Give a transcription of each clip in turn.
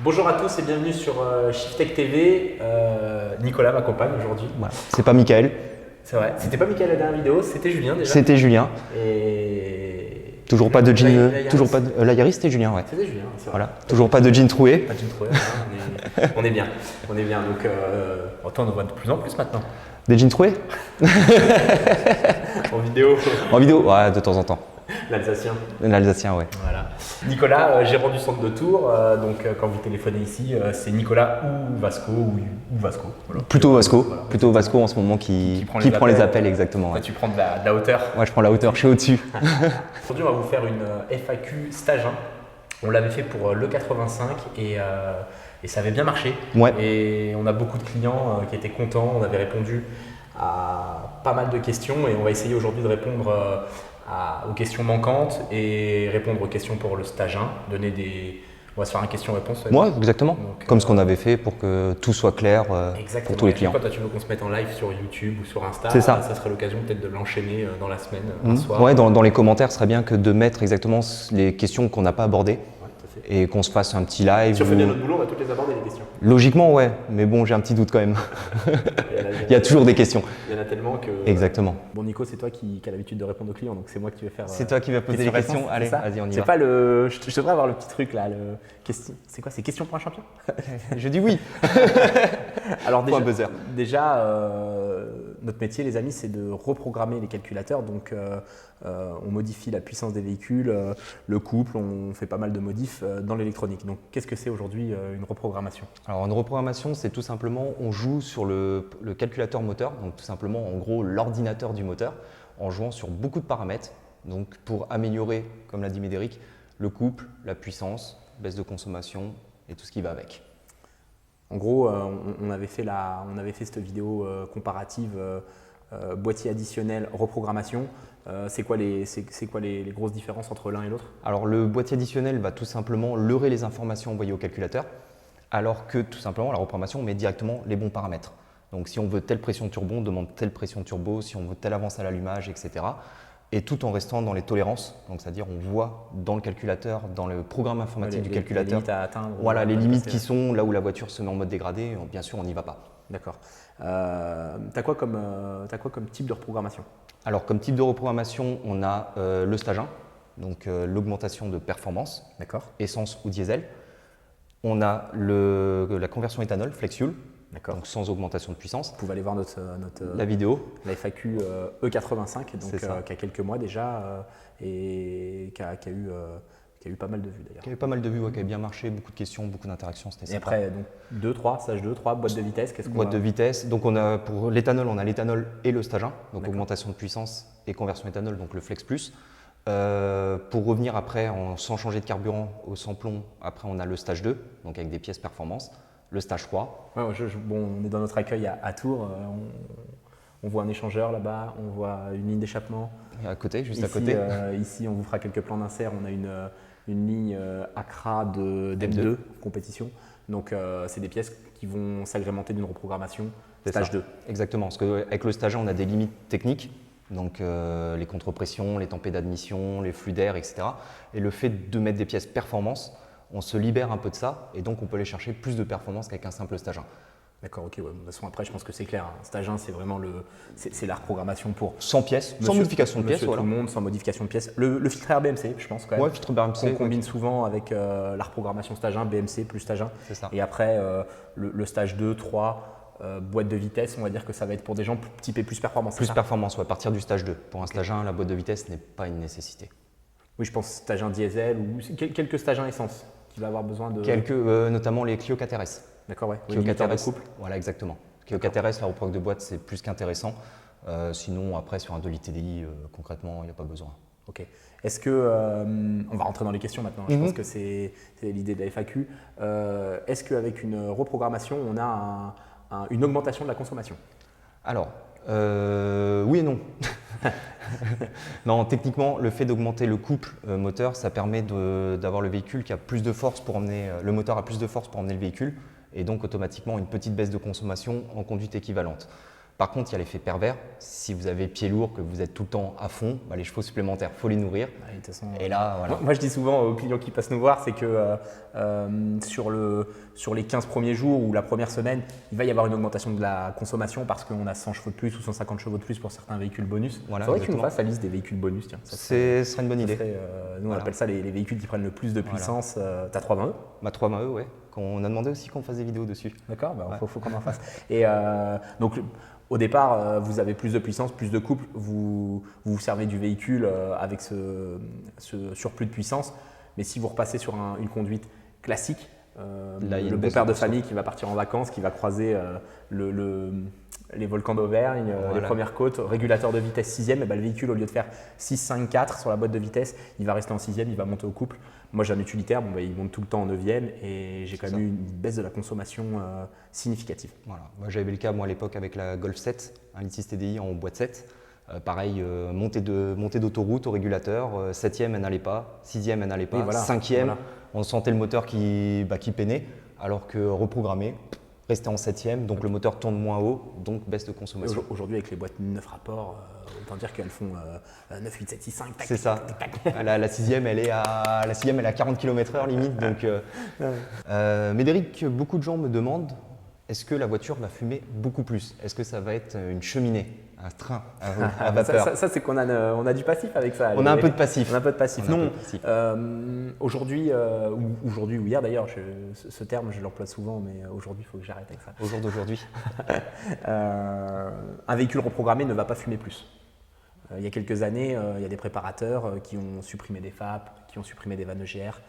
Bonjour à tous et bienvenue sur Shiftech TV. Nicolas m'accompagne aujourd'hui. Voilà. C'est pas Michael, C'est vrai, c'était pas Mickaël la dernière vidéo, c'était Julien déjà. c'était Julien. Et Toujours pas de jean. La Yaris. Toujours pas de. La Yaris, c'était Julien, ouais. C'était Julien, c'est vrai. Voilà. Toujours pas de jean troué. Pas de jean troué, on est bien. On est bien. Donc, autant on en voit de plus en plus maintenant. Des jeans troués En vidéo, En vidéo, ouais, de temps en temps. l'Alsacien. L'Alsacien, ouais. Voilà. Nicolas, gérant du centre de Tours. Quand vous téléphonez ici, c'est Nicolas ou Vasco ou Vasco. Voilà. Plutôt Vasco. Voilà. Plutôt Vasco en ce moment qui prend les appels, exactement. Toi, Ouais. tu prends de la hauteur. Ouais, je prends la hauteur, je suis au-dessus. Aujourd'hui, on va vous faire une FAQ stage 1. On l'avait fait pour le 85 et ça avait bien marché. Ouais. Et on a beaucoup de clients qui étaient contents. On avait répondu à pas mal de questions et on va essayer aujourd'hui de répondre aux questions manquantes et répondre aux questions pour le stage 1. On va se faire un question-réponse. Moi, exactement. Donc, Comme ce qu'on avait fait pour que tout soit clair Exactement. pour tous les Et clients. Quand toi, tu veux qu'on se mette en live sur YouTube ou sur Insta, C'est ça. ça serait l'occasion peut-être de l'enchaîner dans la semaine, un soir. Ouais, dans les commentaires, ce serait bien que de mettre exactement les questions qu'on n'a pas abordées Ouais, tout à fait. et qu'on se fasse un petit live. Si on fait ou- bien notre boulot, on va toutes les aborder les questions. Logiquement, ouais, mais bon, j'ai un petit doute quand même. Il y a toujours des questions. Il y en a tellement que. Exactement. Bon, Nico, c'est toi qui a l'habitude de répondre aux clients, donc c'est moi qui vais faire. C'est toi qui vas poser les questions. Allez, vas-y, on y C'est va. pas le. Je devrais avoir le petit truc là. C'est quoi? C'est question pour un champion? Je dis oui. Alors Point buzzer. notre métier, les amis, c'est de reprogrammer les calculateurs. Donc, on modifie la puissance des véhicules, le couple, on fait pas mal de modifs dans l'électronique. Donc, qu'est-ce que c'est aujourd'hui une reprogrammation? Alors, une reprogrammation, c'est tout simplement, on joue sur le calculateur moteur, donc tout simplement, en gros, l'ordinateur du moteur, en jouant sur beaucoup de paramètres. Donc, pour améliorer, comme l'a dit Médéric, le couple, la puissance, baisse de consommation et tout ce qui va avec. En gros, on avait fait cette vidéo comparative boîtier additionnel, reprogrammation. C'est quoi les grosses différences entre l'un et l'autre? Alors, le boîtier additionnel va tout simplement leurrer les informations envoyées au calculateur, alors que tout simplement, la reprogrammation, on met directement les bons paramètres. Donc, si on veut telle pression de turbo, on demande telle pression de turbo, si on veut telle avance à l'allumage, etc. Et tout en restant dans les tolérances, donc c'est-à-dire on voit dans le calculateur, dans le programme informatique du calculateur, les limites à atteindre. voilà, les limites qui sont là où la voiture se met en mode dégradé, bien sûr on n'y va pas. D'accord. T'as quoi comme type de reprogrammation? Alors comme type de reprogrammation, on a le stage 1, donc l'augmentation de performance, D'accord. essence ou diesel. On a la conversion éthanol, flex fuel, D'accord. donc sans augmentation de puissance. Vous pouvez aller voir La vidéo, la FAQ E85, donc, C'est ça. qui a quelques mois déjà et qui a eu pas mal de vues d'ailleurs. qui avait pas mal de vues, ouais, qui avait bien marché, beaucoup de questions, beaucoup d'interactions, c'était Et sympa. après, donc stage 2, 3, boîte de vitesse, qu'est-ce qu'on Boîte va- de vitesse, donc on a pour l'éthanol, on a l'éthanol et le stage 1, donc D'accord. augmentation de puissance et conversion éthanol, donc le flex plus. Pour revenir après, sans changer de carburant au sans plomb, après on a le stage 2, donc avec des pièces performance, le stage 3. Ouais, bon, on est dans notre accueil à Tours, on voit un échangeur là-bas, on voit une ligne d'échappement. Et à côté, juste Ici, à côté. Ici, on vous fera quelques plans d'insert. On a une ligne Accra d'M2 compétition. Donc, c'est des pièces qui vont s'agrémenter d'une reprogrammation C'est stage ça. 2. Exactement, parce qu'avec le stage 1, on a des limites techniques, donc les contre-pressions, les tempêtes d'admission, les flux d'air, etc. Et le fait de mettre des pièces performance, on se libère un peu de ça, et donc on peut aller chercher plus de performance qu'avec un simple stage 1. D'accord, ok. Ouais. De toute façon, après, je pense que c'est clair. Hein. Stage 1, c'est vraiment c'est la reprogrammation pour Sans pièces, sans monsieur- modification de pièces, monsieur voilà. tout le monde, sans modification de pièces. Le filtre Air BMC, je pense quand même. Ouais, filtre BMC, Qu'on combine souvent avec la reprogrammation stage 1, BMC plus stage 1. c'est ça. Et après, le stage 2, 3, boîte de vitesse, on va dire que ça va être pour des gens typés plus performance. Plus c'est ça? performance, ouais, à partir du stage 2. Pour un stage 1, la boîte de vitesse n'est pas une nécessité. Oui, je pense stage 1 diesel ou quelques stages 1 essence qui va avoir besoin de. Quelques, notamment les Clio 4RS. D'accord, ouais. Clio Limiteur de 4RS, couple. voilà, exactement. Clio 4RS, la reprogramme de boîte, c'est plus qu'intéressant. Sinon, après, sur un 2 litres TDI, concrètement, il n'y a pas besoin. Ok. Est-ce que. On va rentrer dans les questions maintenant. Je pense que c'est l'idée de la FAQ. Est-ce qu'avec une reprogrammation, on a une augmentation de la consommation? Alors, oui et non. Non, techniquement, le fait d'augmenter le couple moteur, ça permet d'avoir le véhicule qui a plus de force pour emmener, le moteur a plus de force pour emmener le véhicule, et donc automatiquement une petite baisse de consommation en conduite équivalente. Par contre, il y a l'effet pervers. Si vous avez pied lourd, que vous êtes tout le temps à fond, les chevaux supplémentaires, il faut les nourrir. De toute façon, Et là, voilà. moi, je dis souvent aux clients qui passent nous voir, c'est que sur les 15 premiers jours ou la première semaine, il va y avoir une augmentation de la consommation parce qu'on a 100 chevaux de plus ou 150 chevaux de plus pour certains véhicules bonus. Voilà, C'est vrai que tu nous exactement. fasses la liste des véhicules bonus. Tiens, Ce serait une bonne idée. Nous, on appelle ça les véhicules qui prennent le plus de puissance. Tu as 320E. 320E, ouais. On a demandé aussi qu'on fasse des vidéos dessus. D'accord, faut qu'on en fasse. Et donc, au départ, vous avez plus de puissance, plus de couple, vous vous servez du véhicule avec ce surplus de puissance. Mais si vous repassez sur une conduite classique, Là, il y a le une beau baisse père de de famille qui va partir en vacances, qui va croiser les volcans d'Auvergne, les Voilà. premières côtes, régulateur de vitesse 6e, et le véhicule, au lieu de faire 6, 5, 4 sur la boîte de vitesse, il va rester en 6e, il va monter au couple. Moi, j'ai un utilitaire, il monte tout le temps en 9e et j'ai quand même eu une baisse de la consommation significative. Voilà. Moi, j'avais le cas, moi, à l'époque, avec la Golf 7, un Litis TDI en boîte 7. Pareil, montée d'autoroute au régulateur, 7e, elle n'allait pas, 6e, elle n'allait pas, Oui, voilà. 5e, Voilà. on sentait le moteur qui peinait, alors que reprogrammé, restait en 7e, donc le moteur tourne moins haut, donc baisse de consommation. Aujourd'hui, avec les boîtes 9 rapports, autant dire qu'elles font 9, 8, 7, 6, 5, tac, C'est ça. tac, tac, tac. La 6e, elle est à 40 km/h limite. Donc, Médéric, beaucoup de gens me demandent, est-ce que la voiture va fumer beaucoup plus? Est-ce que ça va être une cheminée, un train à vapeur? Ça, c'est qu'on a, on a du passif avec ça. On a un peu de passif. On a un peu de passif. On a un Non, peu de passif. aujourd'hui, ou hier d'ailleurs, ce terme, je l'emploie souvent, mais aujourd'hui, il faut que j'arrête avec ça. Au jour d'aujourd'hui. Un véhicule reprogrammé ne va pas fumer plus. Il y a quelques années, il y a des préparateurs qui ont supprimé des FAP, qui ont supprimé des vannes EGR.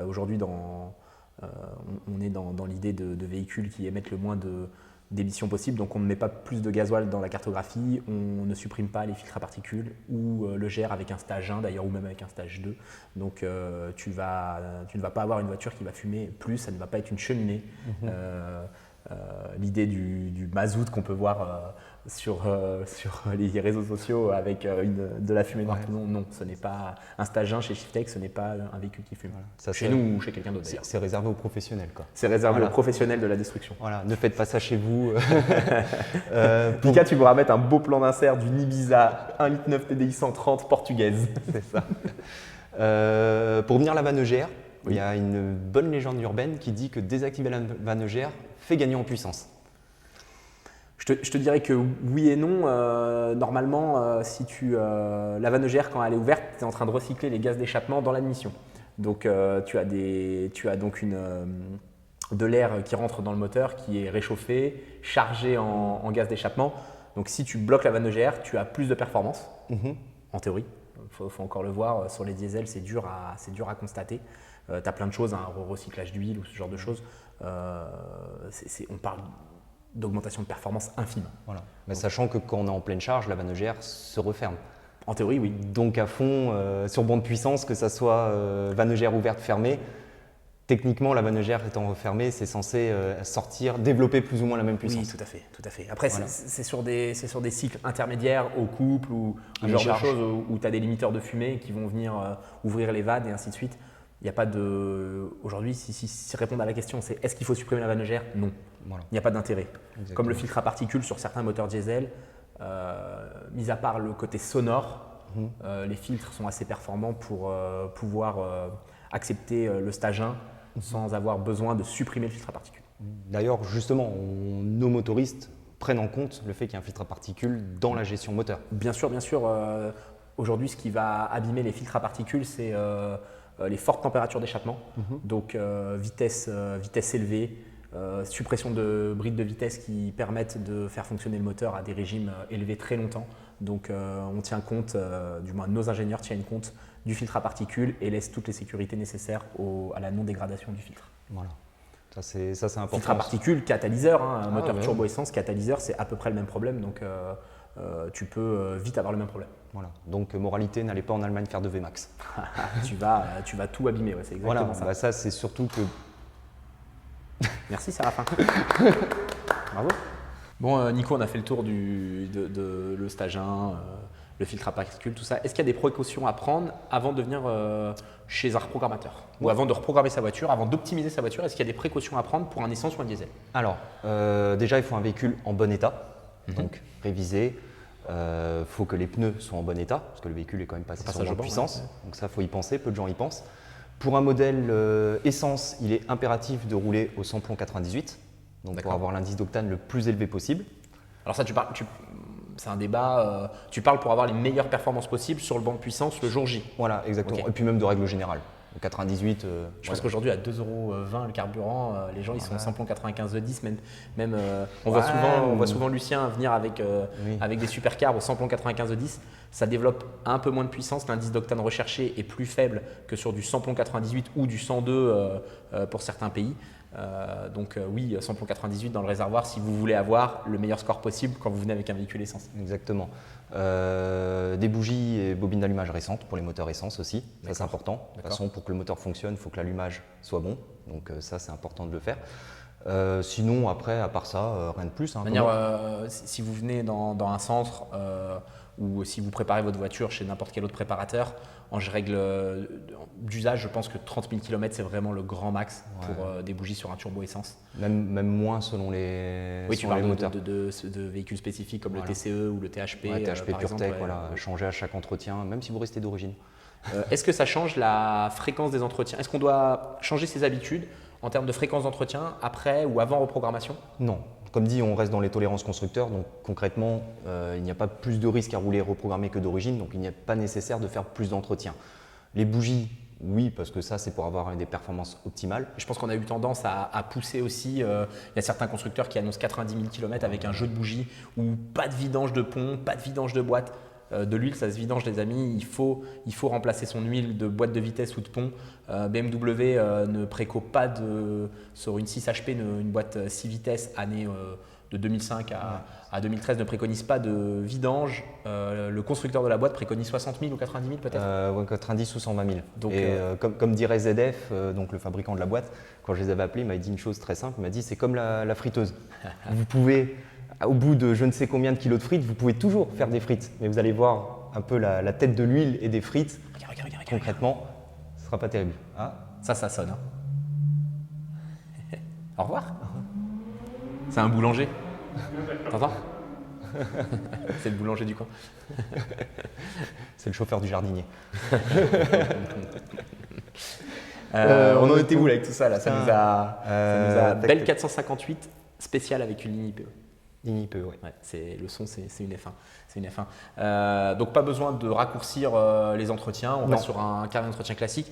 Aujourd'hui, on est dans l'idée de véhicules qui émettent le moins d'émissions possible, donc on ne met pas plus de gasoil dans la cartographie, on ne supprime pas les filtres à particules ou le GR avec un stage 1 d'ailleurs, ou même avec un stage 2. Donc tu ne vas pas avoir une voiture qui va fumer plus, ça ne va pas être une cheminée. L'idée du mazout qu'on peut voir sur les réseaux sociaux avec de la fumée noire, non, ce n'est pas un stage 1 chez Shiftech, ce n'est pas un véhicule qui fume. Voilà. Ça, chez nous ou chez quelqu'un d'autre d'ailleurs. C'est réservé aux professionnels, quoi. C'est réservé Voilà. aux professionnels de la destruction. Voilà, ne faites pas ça chez vous. Pika, tu pourras mettre un beau plan d'insert d'une Ibiza 1,9 litre TDI 130 portugaise. C'est ça. Pour venir à la vanne EGR, Oui. il y a une bonne légende urbaine qui dit que désactiver la vanne EGR fait gagner en puissance. Je te dirais que oui et non. Normalement, si la vanne EGR, quand elle est ouverte, tu es en train de recycler les gaz d'échappement dans l'admission. Donc tu as donc de l'air qui rentre dans le moteur, qui est réchauffé, chargé en gaz d'échappement. Donc si tu bloques la vanne EGR, tu as plus de performance, en théorie. Il faut encore le voir, sur les diesels, c'est dur à constater. Tu as plein de choses, un recyclage d'huile ou ce genre de choses. On parle d'augmentation de performance infime. Voilà. Mais sachant que quand on est en pleine charge, la vanne EGR se referme. En théorie, oui. Donc à fond, sur banc de puissance, que ça soit vanne EGR ouverte, fermée, techniquement la vanne EGR étant refermée, c'est censé développer plus ou moins la même puissance. Oui, tout à fait. Après, Voilà. c'est sur des cycles intermédiaires au couple ou À ce genre mi-charge. de choses où tu as des limiteurs de fumée qui vont venir ouvrir les vannes et ainsi de suite. Il n'y a pas de… Aujourd'hui, si répondre à la question, c'est est-ce qu'il faut supprimer la vanne EGR? Non. Voilà. Il n'y a pas d'intérêt. Exactement. Comme le filtre à particules sur certains moteurs diesel, mis à part le côté sonore, les filtres sont assez performants pour pouvoir accepter le stage 1 sans avoir besoin de supprimer le filtre à particules. D'ailleurs, justement, nos motoristes prennent en compte le fait qu'il y a un filtre à particules dans la gestion moteur. Bien sûr. Aujourd'hui, ce qui va abîmer les filtres à particules, c'est les fortes températures d'échappement. Donc vitesse élevée, suppression de brides de vitesse qui permettent de faire fonctionner le moteur à des régimes élevés très longtemps. Donc on tient compte, du moins nos ingénieurs tiennent compte du filtre à particules et laissent toutes les sécurités nécessaires à la non-dégradation du filtre. Voilà. Ça, c'est important. Filtre à particules, catalyseur, un moteur ouais. turbo-essence, catalyseur, c'est à peu près le même problème. Donc tu peux vite avoir le même problème. Voilà. Donc, moralité, n'allez pas en Allemagne faire de VMAX. tu vas tout abîmer, ouais, c'est exactement Voilà, ça. bah ça, c'est surtout que. Merci Séraphin. Bravo. Bon, Nico, on a fait le tour de le stage 1, le filtre à particules, tout ça. Est-ce qu'il y a des précautions à prendre avant de venir chez un reprogrammateur ou avant de reprogrammer sa voiture, avant d'optimiser sa voiture? Est-ce qu'il y a des précautions à prendre pour un essence ou un diesel? Alors, déjà, il faut un véhicule en bon état. Donc réviser, faut que les pneus soient en bon état, parce que le véhicule est quand même passé sur grande puissance. Ouais. Donc ça, faut y penser, peu de gens y pensent. Pour un modèle essence, il est impératif de rouler au samplon 98, donc pour avoir l'indice d'octane le plus élevé possible. Alors ça, c'est un débat, tu parles pour avoir les meilleures performances possibles sur le banc de puissance le jour J. Voilà, exactement. Et puis même de règle générale. Le 98. Je pense qu'aujourd'hui, à 2,20 € le carburant, les gens ils sont samplon 95 de 10. Même on voit souvent Lucien venir avec des supercars au samplon 95 de 10. Ça développe un peu moins de puissance. L'indice d'octane recherché est plus faible que sur du samplon 98 ou du 102 pour certains pays. Donc oui, samplon 98 dans le réservoir si vous voulez avoir le meilleur score possible quand vous venez avec un véhicule essence. Exactement. Des bougies et bobines d'allumage récentes pour les moteurs essence aussi, ça c'est important. De toute façon, pour que le moteur fonctionne, il faut que l'allumage soit bon, donc ça c'est important de le faire. Sinon après, à part ça, rien de plus. De manière, si vous venez dans un centre ou si vous préparez votre voiture chez n'importe quel autre préparateur, en règle d'usage, je pense que 30 000 km c'est vraiment le grand max pour des bougies sur un turbo essence. Même moins selon les, tu parles moteurs. De véhicules spécifiques comme le TCE ou le THP. THP PureTech, changer à chaque entretien, même si vous restez d'origine. Est-ce que ça change la fréquence des entretiens? Est-ce qu'on doit changer ses habitudes en termes de fréquence d'entretien après ou avant reprogrammation? Non. Comme dit, on reste dans les tolérances constructeurs, donc concrètement, il n'y a pas plus de risque à rouler reprogrammé que d'origine, donc il n'y a pas nécessaire de faire plus d'entretien. Les bougies, oui, parce que ça, c'est pour avoir des performances optimales. Je pense qu'on a eu tendance à pousser aussi. Il y a certains constructeurs qui annoncent 90 000 km avec un jeu de bougies ou pas de vidange de pont, pas de vidange de boîte. De l'huile, ça se vidange les amis, il faut remplacer son huile de boîte de vitesse ou de pont. BMW ne préco pas sur une 6 HP, une boîte 6 vitesses année de 2005 à 2013 ne préconise pas de vidange. Le constructeur de la boîte préconise 60 000 ou 90 000 peut-être 90 ou 120 000. Donc, comme dirait ZF, donc le fabricant de la boîte, quand je les avais appelés, il m'a dit une chose très simple, il m'a dit c'est comme la friteuse. Vous pouvez… Au bout de je ne sais combien de kilos de frites, vous pouvez toujours faire des frites, mais vous allez voir un peu la tête de l'huile et des frites. Regarde, concrètement, ce ne sera pas terrible. Ah, ça sonne. Hein. Au revoir. C'est un boulanger. T'entends? C'est le boulanger du coin. C'est le chauffeur du jardinier. On en était où là avec tout ça là? Ça nous a belle 458 spéciale avec une ligne IPE. Ligne IPE, oui. Le son, c'est une F1. Donc, pas besoin de raccourcir les entretiens. On reste sur un carnet d'entretien classique.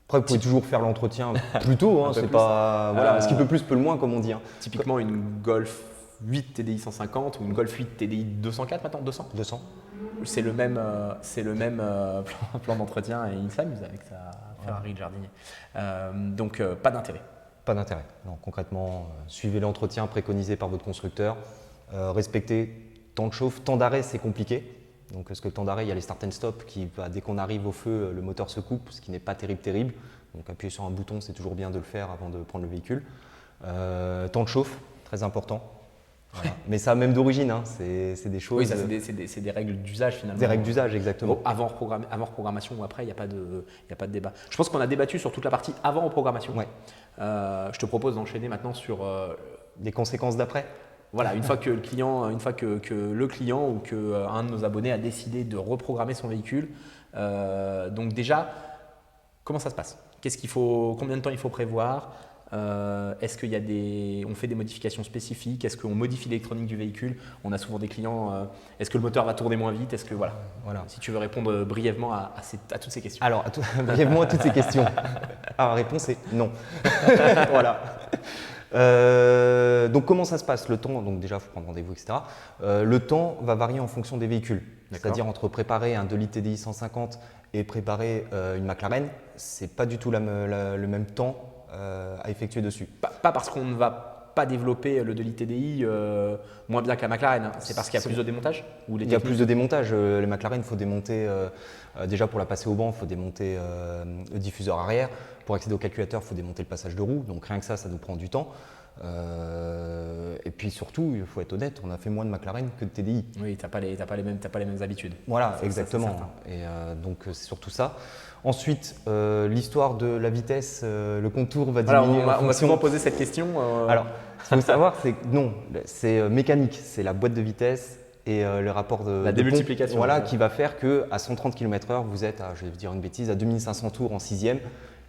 Après, vous pouvez toujours faire l'entretien plus tôt. Hein, c'est pas, voilà, ce qui peut plus, peut le moins, comme on dit. Hein. Typiquement, une Golf 8 TDI 150 ou une Golf 8 TDI 204 maintenant, 200. C'est le même plan d'entretien et il s'amuse avec sa Ferrari de jardinier. Donc, pas d'intérêt. Pas d'intérêt. Non, concrètement, suivez l'entretien préconisé par votre constructeur. Respectez temps de chauffe. Temps d'arrêt, c'est compliqué. Donc, parce que le temps d'arrêt, il y a les start and stop qui, dès qu'on arrive au feu, le moteur se coupe, ce qui n'est pas terrible. Donc, appuyer sur un bouton, c'est toujours bien de le faire avant de prendre le véhicule. Temps de chauffe, très important. Voilà. Mais ça, même d'origine, hein, c'est des choses… Oui, ça, c'est des règles d'usage finalement. Des règles d'usage, exactement. Avant reprogrammation ou après, il n'y a pas de débat. Je pense qu'on a débattu sur toute la partie avant reprogrammation. Ouais. Je te propose d'enchaîner maintenant sur… les conséquences d'après. Voilà, une fois que le client ou que un de nos abonnés a décidé de reprogrammer son véhicule. Donc déjà, comment ça se passe? Combien de temps il faut prévoir? Est-ce qu'il y a on fait des modifications spécifiques? Est-ce qu'on modifie l'électronique du véhicule? On a souvent des clients, est-ce que le moteur va tourner moins vite? Voilà. Si tu veux répondre brièvement à toutes ces questions. Alors, brièvement à toutes ces questions. La réponse est non. Voilà. Donc, comment ça se passe? Le temps, donc déjà, il faut prendre rendez-vous, etc. Le temps va varier en fonction des véhicules. C'est-à-dire entre préparer un 2 litres TDI 150 et préparer une McLaren, c'est pas du tout le même temps à effectuer dessus. Pas parce qu'on ne va pas développer le 2 litres TDI moins bien que la McLaren, hein. C'est parce qu'il y a plus de démontage Il y a plus de démontage. Les McLaren, il faut démonter, déjà pour la passer au banc, il faut démonter le diffuseur arrière. Pour accéder au calculateur, il faut démonter le passage de roue. Donc rien que ça nous prend du temps. Et puis surtout, il faut être honnête, on a fait moins de McLaren que de TDI. Oui, tu n'as pas les mêmes habitudes. Voilà, exactement. Et donc c'est surtout ça. Ensuite, l'histoire de la vitesse, le contour va diminuer. On m'a souvent posé cette question. Ce qu'il faut savoir, c'est que non, c'est mécanique, c'est la boîte de vitesse et le rapport de La démultiplication. pompe, qui va faire qu'à 130 km/h, vous êtes à, je vais dire une bêtise, à 2500 tours en sixième,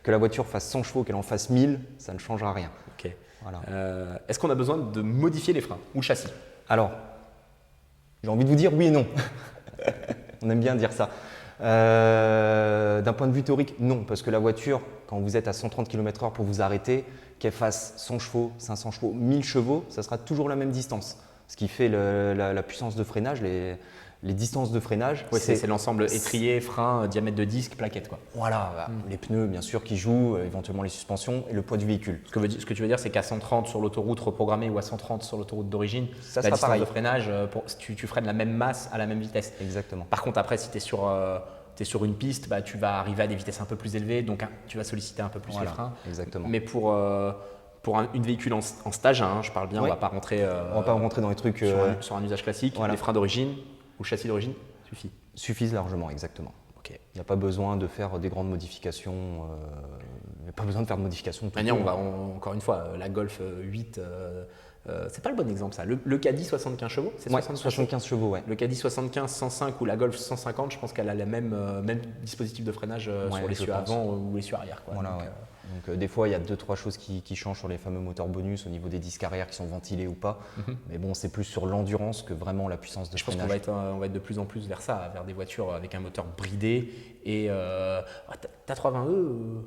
que la voiture fasse 100 chevaux, qu'elle en fasse 1000, ça ne changera rien. Ok. Voilà. Est-ce qu'on a besoin de modifier les freins ou le châssis? Alors, j'ai envie de vous dire oui et non. On aime bien dire ça. D'un point de vue théorique, non, parce que la voiture, quand vous êtes à 130 km/h pour vous arrêter, qu'elle fasse 100 chevaux, 500 chevaux, 1000 chevaux, ça sera toujours la même distance. Ce qui fait la puissance de freinage, les distances de freinage. Oui, c'est l'ensemble étrier, frein, diamètre de disque, plaquette, quoi. Voilà, les pneus bien sûr qui jouent, éventuellement les suspensions et le poids du véhicule. Ce que tu veux dire, c'est qu'à 130 sur l'autoroute reprogrammée ou à 130 sur l'autoroute d'origine, Ça la sera distance pareil. de freinage, tu freines la même masse à la même vitesse. Exactement. Par contre, après, si tu es sur une piste, bah, tu vas arriver à des vitesses un peu plus élevées, donc tu vas solliciter un peu plus les freins. Exactement. Mais pour une véhicule en stage 1, je parle bien, Oui. on va pas rentrer, On va pas rentrer dans les trucs sur un usage classique. Voilà. Les freins d'origine ou châssis d'origine suffit. suffisent largement, exactement. Ok. Il n'y a pas besoin de faire des grandes modifications. Il n'y a pas besoin de faire de modifications. De manière, encore une fois, la Golf 8, c'est pas le bon exemple ça. Le Caddy 75 chevaux, c'est 75 chevaux, ouais. Le Caddy 75 105 ou la Golf 150, je pense qu'elle a le même dispositif de freinage sur l'essieu avant ou l'essieu arrière, quoi. Voilà, Donc, ouais. Donc des fois, il y a 2-3 choses qui changent sur les fameux moteurs bonus au niveau des disques arrière qui sont ventilés ou pas. Mais bon, c'est plus sur l'endurance que vraiment la puissance de je pense freinage. qu'on va être de plus en plus vers ça, vers des voitures avec un moteur bridé et t'as 320e.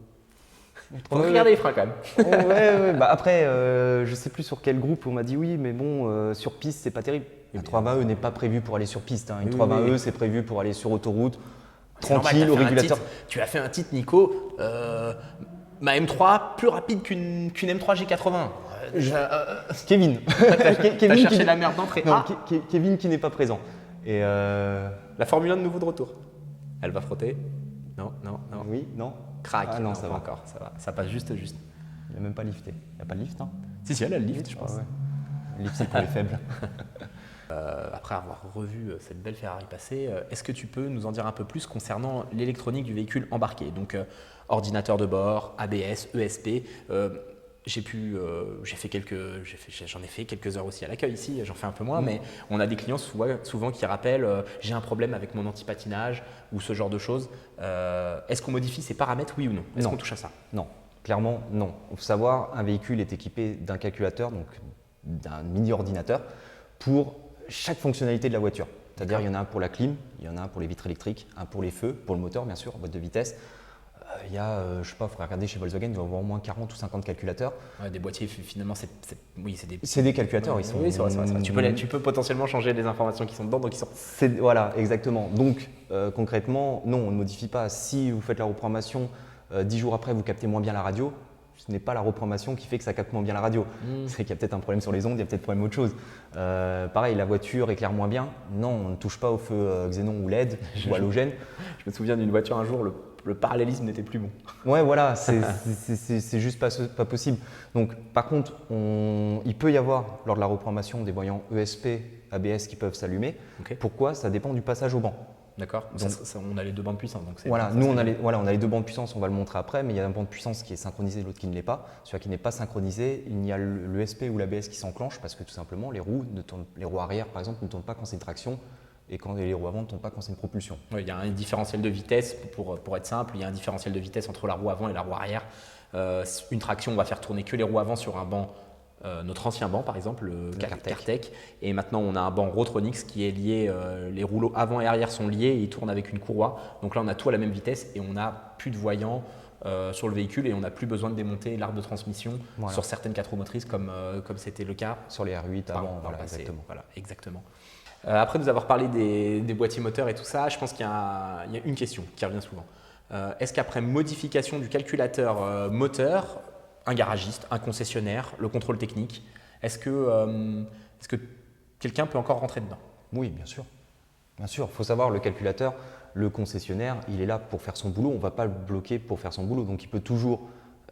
Faut regarder les freins quand même. Oh, ouais. Bah, après, je sais plus sur quel groupe on m'a dit oui, mais bon, sur piste, c'est pas terrible. Une 320e n'est pas prévue pour aller sur piste. Une 320e, c'est prévu pour aller sur autoroute, tranquille, au régulateur. Tu as fait un titre, Nico. Ma M3 plus rapide qu'une M3 G80. Kevin. T'as cherché la merde d'entrée. Non, Kevin qui n'est pas présent. Et La Formule 1 de nouveau de retour. Elle va frotter. Non. Oui, non. Crac. Ah non, ça pas va. encore. Ça va. Ça passe juste. Il n'a même pas lifté. Il n'y a pas de lift, hein? Si, elle a le lift, je pense. Ouais. Le lift, c'est pour les faibles. Après avoir revu cette belle Ferrari passer, est-ce que tu peux nous en dire un peu plus concernant l'électronique du véhicule embarqué? Donc ordinateur de bord, ABS, ESP. J'en ai fait quelques heures aussi à l'accueil ici, j'en fais un peu moins, mais on a des clients souvent qui rappellent j'ai un problème avec mon anti-patinage ou ce genre de choses. Est-ce qu'on modifie ces paramètres, oui ou non? Est-ce qu'on touche à ça? Non, clairement non. Il faut savoir, un véhicule est équipé d'un calculateur, donc d'un mini-ordinateur, pour chaque fonctionnalité de la voiture. C'est-à-dire il y en a un pour la clim, il y en a un pour les vitres électriques, un pour les feux, pour le moteur bien sûr, boîte de vitesse. Il y a, je sais pas, il faudrait regarder chez Volkswagen, il doit y avoir au moins 40 ou 50 calculateurs. Ouais, des boîtiers, finalement, c'est des calculateurs. Ouais, ils sont, oui, c'est vrai. Tu peux potentiellement changer les informations qui sont dedans, donc ils sont… Voilà, exactement. Donc concrètement, non, on ne modifie pas. Si vous faites la reprogrammation, 10 jours après, vous captez moins bien la radio, ce n'est pas la reprogrammation qui fait que ça capte moins bien la radio. C'est qu'il y a peut-être un problème sur les ondes, il y a peut-être un problème autre chose. Pareil, la voiture éclaire moins bien. Non, on ne touche pas au feu xénon ou LED ou halogène. Je me souviens d'une voiture un jour, le parallélisme n'était plus bon. Ouais, voilà, c'est juste pas possible. Donc, par contre, il peut y avoir, lors de la reprogrammation, des voyants ESP, ABS qui peuvent s'allumer. Okay. Pourquoi? Ça dépend du passage au banc. D'accord. On a les deux bandes puissances. Donc voilà, nous on a les deux bandes puissance, on va le montrer après, mais il y a un banc de puissance qui est synchronisé et l'autre qui ne l'est pas. Celui qui n'est pas synchronisé, il y a l'ESP ou l'ABS qui s'enclenche parce que tout simplement les roues arrière par exemple ne tournent pas quand c'est une traction et les roues avant ne tournent pas quand c'est une propulsion. Oui, il y a un différentiel de vitesse, pour être simple, il y a un différentiel de vitesse entre la roue avant et la roue arrière. Une traction, on va faire tourner que les roues avant sur un banc. Notre ancien banc par exemple, le Cartec, et maintenant on a un banc Rotronix qui est lié, les rouleaux avant et arrière sont liés et ils tournent avec une courroie, donc là on a tout à la même vitesse et on n'a plus de voyants sur le véhicule et on n'a plus besoin de démonter l'arbre de transmission sur certaines 4 roues motrices comme c'était le cas sur les R8 avant, exactement. Après nous avoir parlé des boîtiers moteurs et tout ça, je pense qu'il y a une question qui revient souvent. Est-ce qu'après modification du calculateur moteur, un garagiste, un concessionnaire, le contrôle technique, est-ce que quelqu'un peut encore rentrer dedans? Oui, bien sûr. Bien sûr, il faut savoir, le calculateur, le concessionnaire, il est là pour faire son boulot. On ne va pas le bloquer pour faire son boulot. Donc, il peut toujours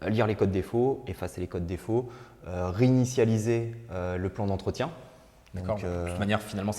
lire les codes défauts, effacer les codes défauts, réinitialiser le plan d'entretien. D'accord. Donc, De toute manière, finalement,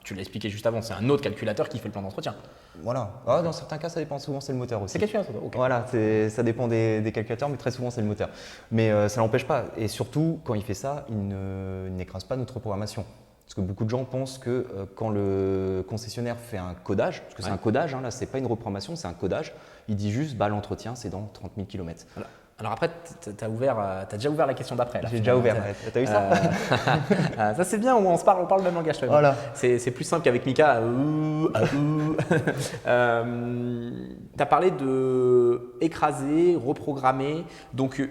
tu l'as expliqué juste avant, c'est un autre calculateur qui fait le plan d'entretien. voilà. Ah, dans certains cas, ça dépend. Souvent, c'est le moteur aussi. C'est calculateur, ok. Voilà, ça dépend des calculateurs, mais très souvent, c'est le moteur. Mais ça n'empêche pas. Et surtout, quand il fait ça, il n'écrase pas notre programmation. Parce que beaucoup de gens pensent que quand le concessionnaire fait un codage, parce que c'est un codage, hein, là, c'est pas une reprogrammation, c'est un codage, il dit juste, l'entretien, c'est dans 30 000 km. Voilà. Alors après, tu as déjà ouvert la question d'après. J'ai déjà ouvert. T'as vu ça Ça c'est bien, on parle le même langage. Voilà. C'est plus simple qu'avec Mika. Tu as parlé de écraser, reprogrammer. Donc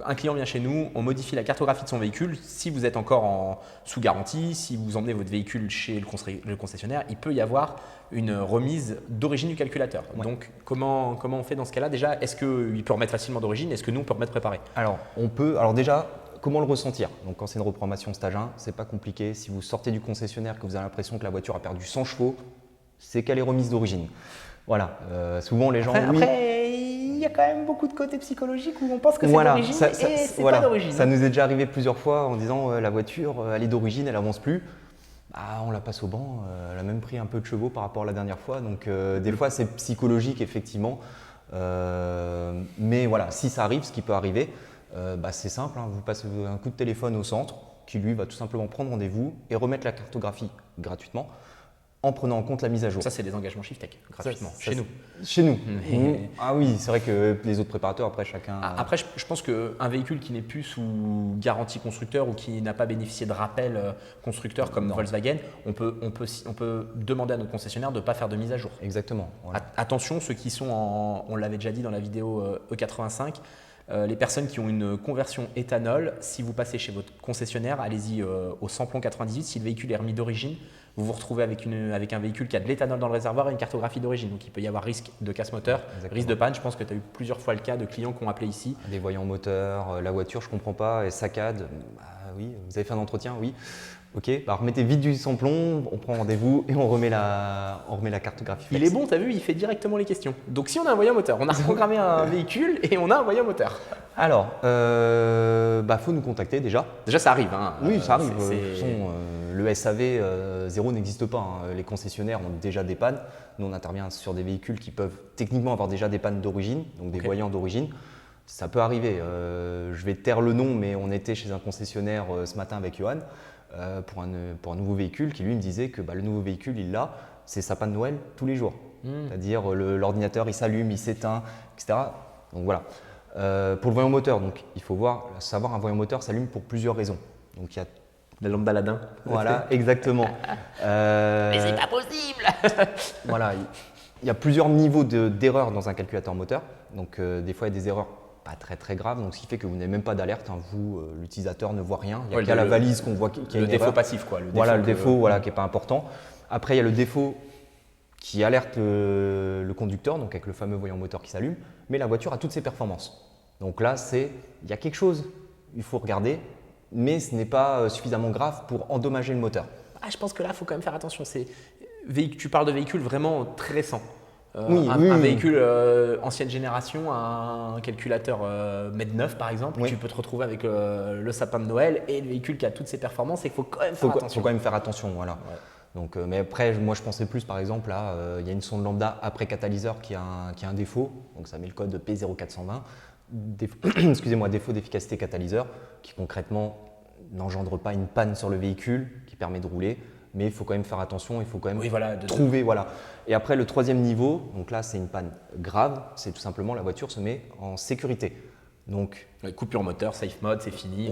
un client vient chez nous, on modifie la cartographie de son véhicule. Si vous êtes encore sous garantie, si vous emmenez votre véhicule chez le concessionnaire, il peut y avoir une remise d'origine du calculateur. Ouais. Donc comment on fait dans ce cas-là? Déjà, est-ce qu'il peut remettre facilement d'origine? Est-ce que nous, on peut remettre préparé? Alors, on peut. Alors déjà, comment le ressentir? Donc quand c'est une reprogrammation stage 1, c'est pas compliqué. Si vous sortez du concessionnaire, que vous avez l'impression que la voiture a perdu 100 chevaux, c'est qu'elle est remise d'origine. Voilà. Souvent les gens. Après, il y a quand même beaucoup de côté psychologique où on pense que c'est d'origine et c'est pas d'origine. Ça nous est déjà arrivé plusieurs fois en disant la voiture, elle est d'origine, elle avance plus. On la passe au banc, elle a même pris un peu de chevaux par rapport à la dernière fois. Donc des fois c'est psychologique effectivement. Mais voilà, si ça arrive, ce qui peut arriver, c'est simple. Vous passez un coup de téléphone au centre qui lui va tout simplement prendre rendez-vous et remettre la cartographie gratuitement, en prenant en compte la mise à jour. Ça, c'est des engagements Shiftech, gratuitement, chez nous. Chez nous. Ah oui, c'est vrai que les autres préparateurs, après chacun… Après, je pense qu'un véhicule qui n'est plus sous garantie constructeur ou qui n'a pas bénéficié de rappel constructeur comme Volkswagen, on peut demander à notre concessionnaire de ne pas faire de mise à jour. Exactement. Voilà. Attention, ceux qui sont on l'avait déjà dit dans la vidéo E85, les personnes qui ont une conversion éthanol, si vous passez chez votre concessionnaire, allez-y au samplon 98, si le véhicule est remis d'origine, vous vous retrouvez avec un véhicule qui a de l'éthanol dans le réservoir et une cartographie d'origine. Donc il peut y avoir risque de casse moteur, risque de panne. Je pense que tu as eu plusieurs fois le cas de clients qui ont appelé ici. Des voyants moteurs, la voiture, je ne comprends pas, elle saccade. Oui, vous avez fait un entretien, oui. Ok, remettez vite du samplon, on prend rendez-vous et on remet la cartographie. Il est bon, tu as vu, il fait directement les questions. Donc si on a un voyant moteur, on a reprogrammé un véhicule et on a un voyant moteur. Alors, faut nous contacter déjà. Déjà, ça arrive. Hein. Oui, ça arrive. Le SAV 0 n'existe pas. Hein. Les concessionnaires ont déjà des pannes. Nous, on intervient sur des véhicules qui peuvent techniquement avoir déjà des pannes d'origine, donc des voyants d'origine. Ça peut arriver. Je vais taire le nom, mais on était chez un concessionnaire ce matin avec Johan pour un nouveau véhicule qui lui me disait que le nouveau véhicule, il l'a, c'est sa panne Noël tous les jours. C'est-à-dire l'ordinateur, il s'allume, il s'éteint, etc. Donc voilà. Pour le voyant moteur, donc, il faut savoir un voyant moteur s'allume pour plusieurs raisons. Donc il y a la lampe d'Aladin. Voilà, exactement. Mais c'est pas possible. Voilà, il y a plusieurs niveaux d'erreurs dans un calculateur moteur. Donc des fois, il y a des erreurs pas très très graves, donc ce qui fait que vous n'avez même pas d'alerte. Vous, l'utilisateur ne voit rien. Il n'y a qu'à la valise qu'on voit qu'il y a une erreur. Le défaut passif, quoi. Le défaut qui n'est pas important. Après, il y a le défaut qui alerte le conducteur, donc avec le fameux voyant moteur qui s'allume, mais la voiture a toutes ses performances. Donc là, il y a quelque chose, il faut regarder, mais ce n'est pas suffisamment grave pour endommager le moteur. Je pense que là, il faut quand même faire attention. Tu parles de véhicules vraiment très récents. Un véhicule ancienne génération, un calculateur mètre 9 par exemple, tu peux te retrouver avec le sapin de Noël et le véhicule qui a toutes ses performances et qu'il faut quand même faire attention. Il faut quand même faire attention, voilà. Ouais. Donc, mais après, moi je pensais plus par exemple là, il y a une sonde lambda après catalyseur qui a un défaut, donc ça met le code P0420. Excusez-moi, défaut d'efficacité catalyseur qui concrètement n'engendre pas une panne sur le véhicule qui permet de rouler, mais il faut quand même faire attention, il faut quand même trouver. Voilà. Et après le troisième niveau, donc là c'est une panne grave, c'est tout simplement la voiture se met en sécurité. Donc, coupure moteur, safe mode, c'est fini.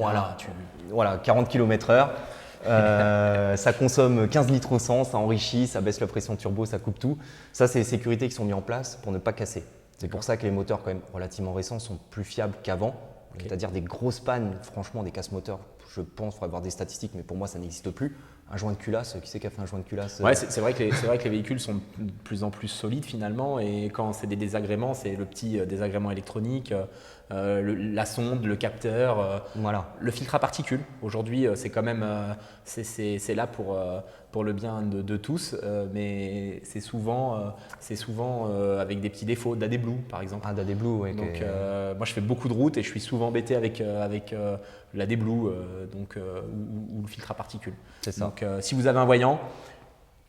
Voilà, 40 km/h. Ça consomme 15 litres au 100, ça enrichit, ça baisse la pression turbo, ça coupe tout. Ça, c'est les sécurités qui sont mises en place pour ne pas casser. C'est pour ça que les moteurs quand même relativement récents sont plus fiables qu'avant. C'est-à-dire des grosses pannes, franchement des casse moteurs, je pense, il faudrait avoir des statistiques, mais pour moi ça n'existe plus. Un joint de culasse, qui c'est qui a fait un joint de culasse c'est vrai que les véhicules sont de plus en plus solides finalement, et quand c'est des désagréments, c'est le petit désagrément électronique, la sonde, le capteur, le filtre à particules. Aujourd'hui, c'est quand même c'est là pour le bien de tous, mais c'est souvent avec des petits défauts, d'AdBlue par exemple. d'AdBlue, oui. Donc moi je fais beaucoup de routes et je suis souvent embêté avec l'AD Blue ou le filtre à particules. C'est ça. Donc si vous avez un voyant,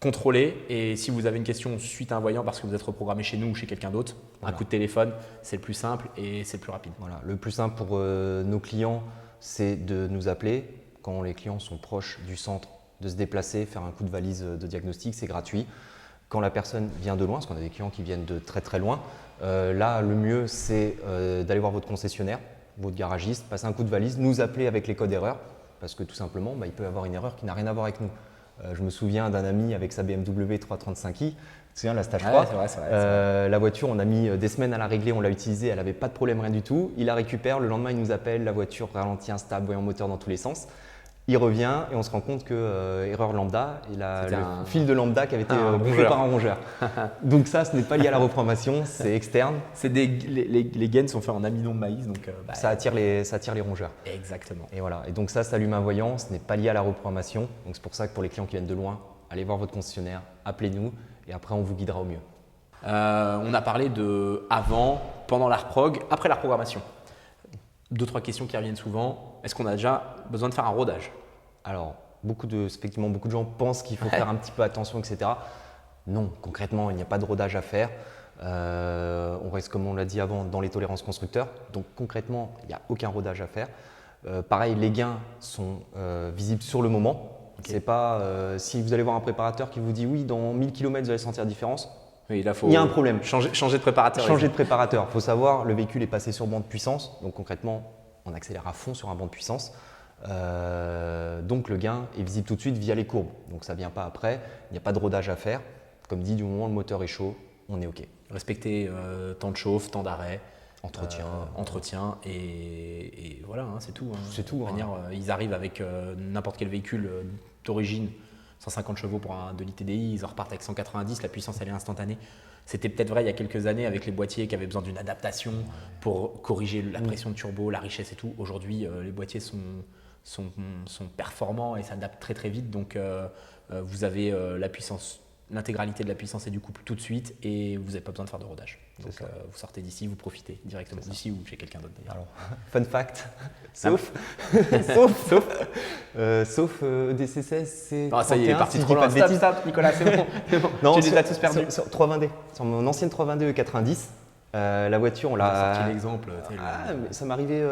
contrôlez, et si vous avez une question suite à un voyant parce que vous êtes reprogrammé chez nous ou chez quelqu'un d'autre, un coup de téléphone, c'est le plus simple et c'est le plus rapide. Voilà. Le plus simple pour nos clients, c'est de nous appeler quand les clients sont proches du centre, de se déplacer, faire un coup de valise de diagnostic, c'est gratuit. Quand la personne vient de loin, parce qu'on a des clients qui viennent de très très loin, là le mieux c'est d'aller voir votre concessionnaire, votre garagiste, passer un coup de valise, nous appeler avec les codes erreurs, parce que tout simplement il peut y avoir une erreur qui n'a rien à voir avec nous. Je me souviens d'un ami avec sa BMW 335i, tu te souviens la Stage 3, c'est vrai. la voiture on a mis des semaines à la régler, on l'a utilisée, elle n'avait pas de problème, rien du tout, il la récupère, le lendemain il nous appelle, la voiture ralentit, instable, voyant moteur dans tous les sens. Il revient et on se rend compte que erreur lambda, il a le fil de lambda qui avait été bouffé par un rongeur. Donc ça, ce n'est pas lié à la reprogrammation, c'est externe. Les gaines sont faits en amidon de maïs, donc ça attire les rongeurs. Exactement. Et voilà. Et donc ça allume un voyant, ce n'est pas lié à la reprogrammation. Donc c'est pour ça que pour les clients qui viennent de loin, allez voir votre concessionnaire, appelez-nous et après on vous guidera au mieux. On a parlé de avant, pendant la reprog, après la reprogrammation. 2-3 questions qui reviennent souvent. Est-ce qu'on a déjà besoin de faire un rodage? Alors, effectivement, beaucoup de gens pensent qu'il faut faire un petit peu attention, etc. Non, concrètement, il n'y a pas de rodage à faire. On reste, comme on l'a dit avant, dans les tolérances constructeurs. Donc concrètement, il n'y a aucun rodage à faire. Pareil, les gains sont visibles sur le moment. Okay. C'est pas si vous allez voir un préparateur qui vous dit oui, dans 1000 km, vous allez sentir la différence. Oui, là, il y a un problème. Changer de préparateur. Changer de préparateur. Il faut savoir, le véhicule est passé sur banc de puissance. Donc concrètement, on accélère à fond sur un banc de puissance. Donc le gain est visible tout de suite via les courbes. Donc ça ne vient pas après. Il n'y a pas de rodage à faire. Comme dit, du moment où le moteur est chaud, on est OK. Respecter temps de chauffe, temps d'arrêt. Entretien. Et voilà, hein, c'est tout. Hein. C'est tout. De toute manière, ils arrivent avec n'importe quel véhicule d'origine. 150 chevaux pour un 2 litres TDI, ils en repartent avec 190, la puissance elle est instantanée. C'était peut-être vrai il y a quelques années avec les boîtiers qui avaient besoin d'une adaptation pour corriger la pression de turbo, la richesse et tout. Aujourd'hui, les boîtiers sont performants et s'adaptent très très vite. Donc vous avez la puissance, l'intégralité de la puissance et du couple tout de suite et vous n'avez pas besoin de faire de rodage. Donc vous sortez d'ici, vous profitez directement d'ici ou chez quelqu'un d'autre d'ailleurs. Alors, fun fact, sauf EDC16, c'est non, ça y est, parti trop loin. Stop, Nicolas, c'est bon. Non, tu les as tous perdus. Sur 320D, sur mon ancienne 320D E90, la voiture, on l'a… sorti l'exemple. Mais ça m'arrivait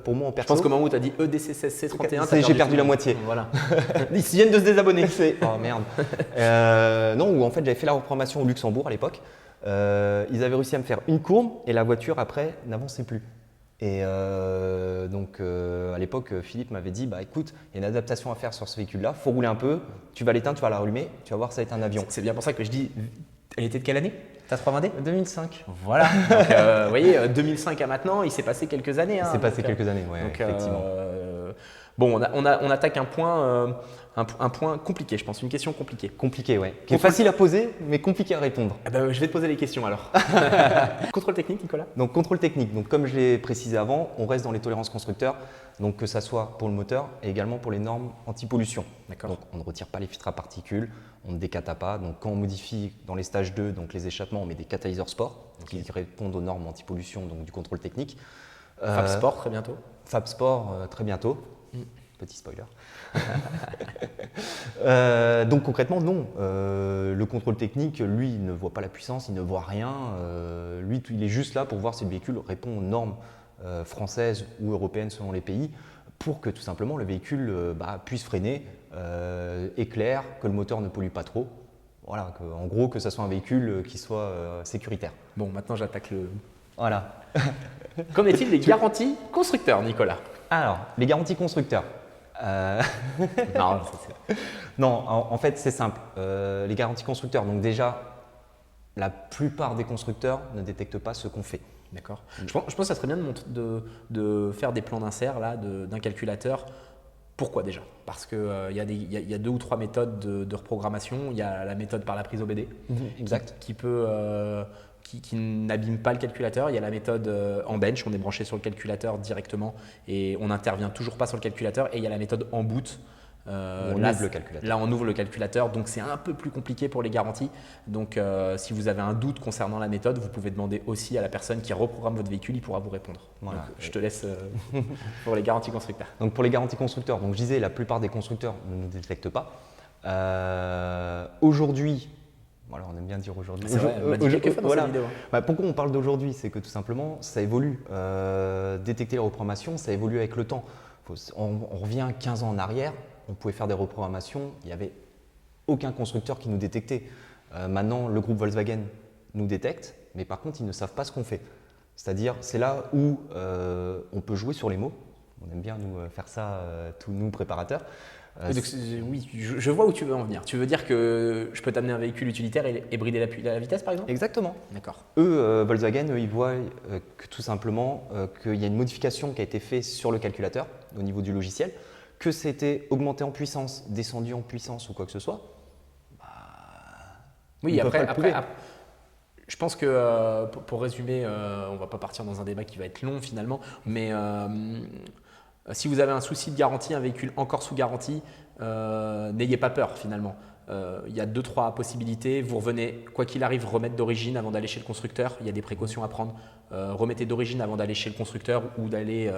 pour moi en perso. Je pense qu'au moment où tu as dit EDC16 C31, j'ai perdu la moitié. Voilà. Ils viennent de se désabonner. Oh merde. Non, où en fait j'avais fait la reprogrammation au Luxembourg à l'époque. Ils avaient réussi à me faire une courbe et la voiture après n'avançait plus. Et donc à l'époque, Philippe m'avait dit bah écoute, il y a une adaptation à faire sur ce véhicule-là, faut rouler un peu, tu vas l'éteindre, tu vas la rallumer, tu vas voir ça va être un avion. C'est bien pour ça que je dis, elle était de quelle année ta 320D 2005. Voilà. Donc, vous voyez, 2005 à maintenant, il s'est passé quelques années. Il s'est passé quelques années, ouais, donc, effectivement. Bon, on attaque un point compliqué, je pense, une question compliquée. Compliqué, ouais. Qui est facile à poser, mais compliqué à répondre. Eh ben, je vais te poser les questions alors. Contrôle technique, Nicolas. Donc, contrôle technique. Donc, comme je l'ai précisé avant, on reste dans les tolérances constructeurs, donc que ça soit pour le moteur et également pour les normes anti-pollution. D'accord. Donc, on ne retire pas les filtres à particules, on ne décata pas. Donc, quand on modifie dans les stages 2, donc les échappements, on met des catalyseurs sport qui répondent aux normes anti-pollution, donc du contrôle technique. Fab Sport, très bientôt. Fab Sport, très bientôt. Petit spoiler. Donc concrètement, non. Le contrôle technique, lui, il ne voit pas la puissance, il ne voit rien. Lui, il est juste là pour voir si le véhicule répond aux normes françaises ou européennes selon les pays, pour que tout simplement le véhicule puisse freiner, éclaire, que le moteur ne pollue pas trop. Voilà, en gros, que ce soit un véhicule qui soit sécuritaire. Bon, maintenant j'attaque le… Voilà. Qu'en est-il des garanties constructeurs, Nicolas? Alors, les garanties constructeurs. Non, en fait, c'est simple. Les garanties constructeurs, donc déjà, la plupart des constructeurs ne détectent pas ce qu'on fait. D'accord. Je pense que ça serait bien de faire des plans d'insert d'un calculateur. Pourquoi déjà? Parce qu'il y a 2 ou 3 méthodes de reprogrammation. Il y a la méthode par la prise OBD, exact. qui n'abîme pas le calculateur. Il y a la méthode en bench, on est branché sur le calculateur directement et on n'intervient toujours pas sur le calculateur. Et il y a la méthode en boot On là, ouvre le calculateur. Là, on ouvre le calculateur, donc c'est un peu plus compliqué pour les garanties. Donc, si vous avez un doute concernant la méthode, vous pouvez demander aussi à la personne qui reprogramme votre véhicule, il pourra vous répondre. Voilà. Donc, je te laisse pour les garanties constructeurs. Donc pour les garanties constructeurs, donc je disais, la plupart des constructeurs ne nous détectent pas. Aujourd'hui, voilà, on aime bien dire aujourd'hui. C'est vrai, on l'a dit quelques fois dans cette vidéo. Bah, pourquoi on parle d'aujourd'hui? C'est que tout simplement, ça évolue. Détecter les reprogrammations, ça évolue avec le temps. On revient 15 ans en arrière, on pouvait faire des reprogrammations, il n'y avait aucun constructeur qui nous détectait. Maintenant, le groupe Volkswagen nous détecte, mais par contre, ils ne savent pas ce qu'on fait. C'est-à-dire, c'est là où on peut jouer sur les mots. On aime bien nous faire ça, tous nous préparateurs. Donc, oui, je vois où tu veux en venir. Tu veux dire que je peux t'amener un véhicule utilitaire et brider la vitesse, par exemple? Exactement. D'accord. Eux, Volkswagen, ils voient que tout simplement qu'il y a une modification qui a été faite sur le calculateur au niveau du logiciel, que c'était augmenté en puissance, descendu en puissance ou quoi que ce soit. Oui, après, prouver. je pense que pour résumer, on ne va pas partir dans un débat qui va être long finalement, mais si vous avez un souci de garantie, un véhicule encore sous garantie, n'ayez pas peur finalement. Il y a 2-3 possibilités. Vous revenez, quoi qu'il arrive, remettre d'origine avant d'aller chez le constructeur. Il y a des précautions à prendre. Remettez d'origine avant d'aller chez le constructeur ou d'aller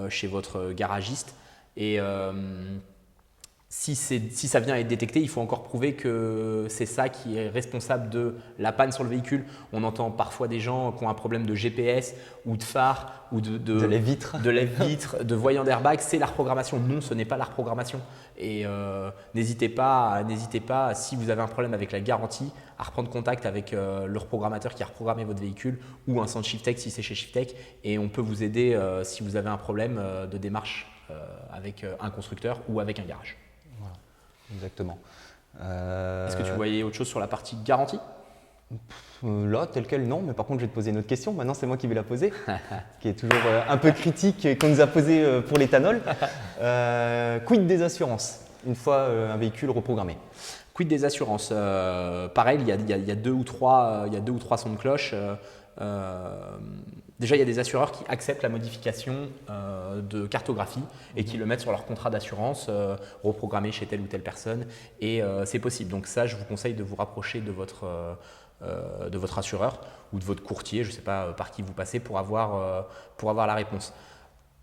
chez votre garagiste. Et si ça vient à être détecté, il faut encore prouver que c'est ça qui est responsable de la panne sur le véhicule. On entend parfois des gens qui ont un problème de GPS ou de phare ou de lève-vitre, de voyant d'airbag. C'est la reprogrammation. Non, ce n'est pas la reprogrammation. Et n'hésitez pas, si vous avez un problème avec la garantie, à reprendre contact avec le reprogrammateur qui a reprogrammé votre véhicule ou un centre Shiftech si c'est chez Shiftech. Et on peut vous aider si vous avez un problème de démarche avec un constructeur ou avec un garage. Exactement. Est-ce que tu voyais autre chose sur la partie garantie? Là, tel quel, non. Mais par contre, je vais te poser une autre question. Maintenant, c'est moi qui vais la poser, qui est toujours un peu critique qu'on nous a posée pour l'éthanol. Quid des assurances, une fois un véhicule reprogrammé? Quid des assurances? Pareil, il y a deux ou trois sons de cloche. Déjà, il y a des assureurs qui acceptent la modification de cartographie et qui le mettent sur leur contrat d'assurance, reprogrammé chez telle ou telle personne. Et c'est possible. Donc ça, je vous conseille de vous rapprocher de votre assureur ou de votre courtier, je ne sais pas par qui vous passez, pour avoir la réponse.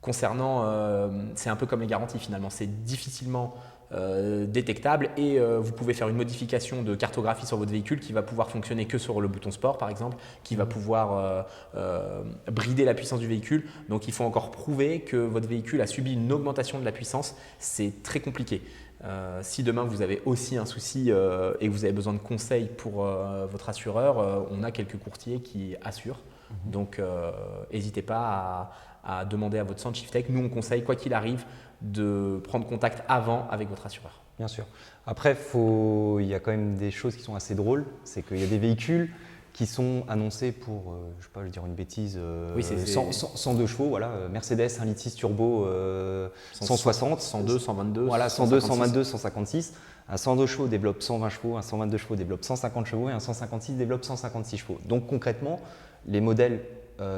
Concernant, c'est un peu comme les garanties finalement, c'est difficilement détectable et vous pouvez faire une modification de cartographie sur votre véhicule qui va pouvoir fonctionner que sur le bouton sport par exemple, qui va pouvoir brider la puissance du véhicule. Donc il faut encore prouver que votre véhicule a subi une augmentation de la puissance. C'est très compliqué. Si demain vous avez aussi un souci et que vous avez besoin de conseils pour votre assureur, on a quelques courtiers qui assurent. Donc n'hésitez pas à demander à votre centre Shiftech. Nous on conseille quoi qu'il arrive de prendre contact avant avec votre assureur. Bien sûr. Après, il y a quand même des choses qui sont assez drôles. C'est qu'il y a des véhicules qui sont annoncés pour, je ne sais pas, je vais dire une bêtise, 102 chevaux, voilà, Mercedes 1.6 turbo 160, 102, 122, voilà, 102, 122, 156. Un 102 chevaux développe 120 chevaux, un 122 chevaux développe 150 chevaux et un 156 développe 156 chevaux. Donc concrètement, les modèles